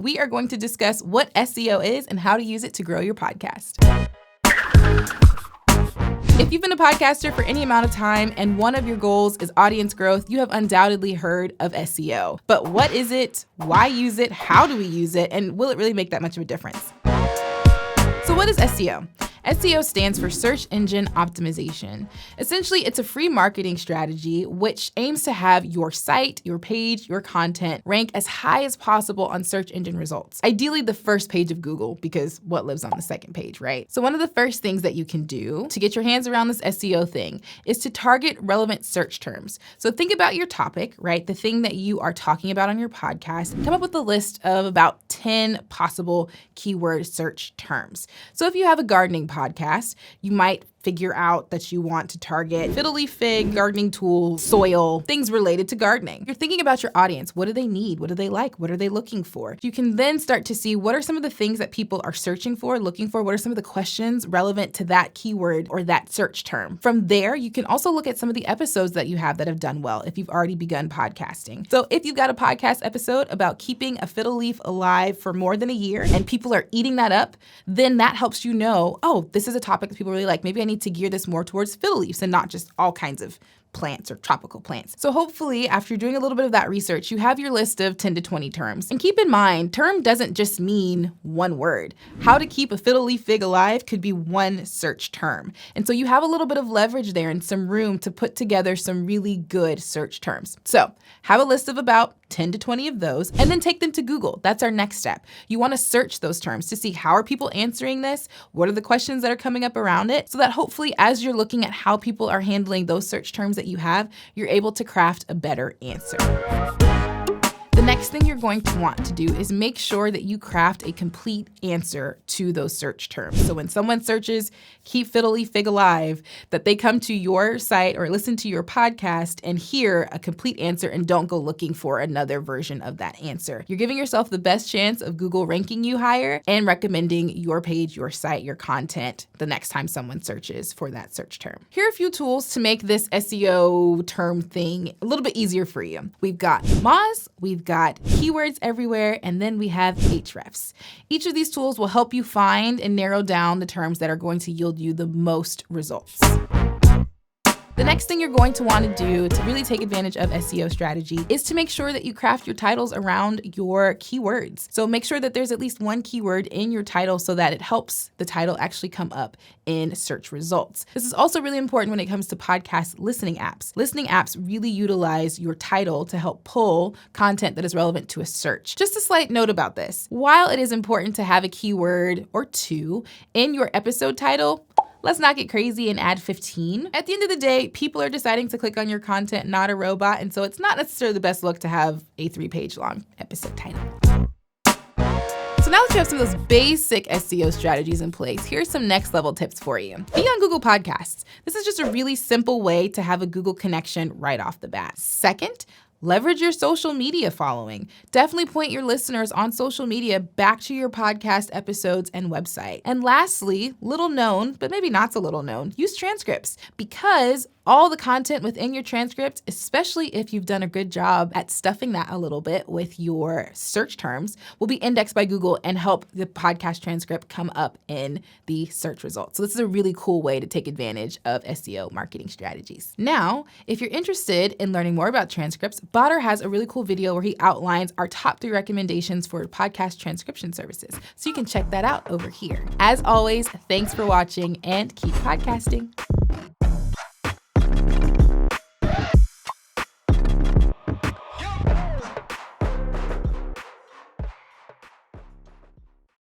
We are going to discuss what SEO is and how to use it to grow your podcast. If you've been a podcaster for any amount of time and one of your goals is audience growth, you have undoubtedly heard of SEO. But what is it? Why use it? How do we use it? And will it really make that much of a difference? So what is SEO? SEO stands for Search Engine Optimization. Essentially, it's a free marketing strategy which aims to have your site, your page, your content rank as high as possible on search engine results. Ideally, the first page of Google, because what lives on the second page, right? So one of the first things that you can do to get your hands around this SEO thing is to target relevant search terms. So think about your topic, right? The thing that you are talking about on your podcast, and come up with a list of about 10 possible keyword search terms. So if you have a gardening podcast, you might figure out that you want to target fiddle leaf fig, gardening tools, soil, things related to gardening. You're thinking about your audience. What do they need? What do they like? What are they looking for? You can then start to see what are some of the things that people are searching for, looking for. What are some of the questions relevant to that keyword or that search term? From there, you can also look at some of the episodes that you have that have done well if you've already begun podcasting. So if you've got a podcast episode about keeping a fiddle leaf alive for more than a year and people are eating that up, then that helps you know, oh, this is a topic that people really like. Maybe I need to gear this more towards fiddle leaves and not just all kinds of plants or tropical plants. So hopefully, after doing a little bit of that research, you have your list of 10 to 20 terms. And keep in mind, term doesn't just mean one word. How to keep a fiddle leaf fig alive could be one search term. And so you have a little bit of leverage there and some room to put together some really good search terms. So have a list of about 10 to 20 of those, and then take them to Google. That's our next step. You want to search those terms to see how are people answering this? What are the questions that are coming up around it? So that hopefully as you're looking at how people are handling those search terms that you have, you're able to craft a better answer. The next thing you're going to want to do is make sure that you craft a complete answer to those search terms. So when someone searches keep fiddle leaf fig alive, that they come to your site or listen to your podcast and hear a complete answer and don't go looking for another version of that answer. You're giving yourself the best chance of Google ranking you higher and recommending your page, your site, your content the next time someone searches for that search term. Here are a few tools to make this SEO term thing a little bit easier for you. We've got Moz, we've got keywords everywhere, and then we have Ahrefs. Each of these tools will help you find and narrow down the terms that are going to yield you the most results. The next thing you're going to want to do to really take advantage of SEO strategy is to make sure that you craft your titles around your keywords. So make sure that there's at least one keyword in your title so that it helps the title actually come up in search results. This is also really important when it comes to podcast listening apps. Listening apps really utilize your title to help pull content that is relevant to a search. Just a slight note about this. While it is important to have a keyword or two in your episode title, let's not get crazy and add 15. At the end of the day, people are deciding to click on your content, not a robot, and so it's not necessarily the best look to have a 3-page long episode title. So now that you have some of those basic SEO strategies in place, here's some next level tips for you. Be on Google Podcasts. This is just a really simple way to have a Google connection right off the bat. Second, leverage your social media following. Definitely point your listeners on social media back to your podcast episodes and website. And lastly, little known, but maybe not so little known, use transcripts, because all the content within your transcript, especially if you've done a good job at stuffing that a little bit with your search terms, will be indexed by Google and help the podcast transcript come up in the search results. So this is a really cool way to take advantage of SEO marketing strategies. Now, if you're interested in learning more about transcripts, Botter has a really cool video where he outlines our top 3 recommendations for podcast transcription services. So you can check that out over here. As always, thanks for watching and keep podcasting.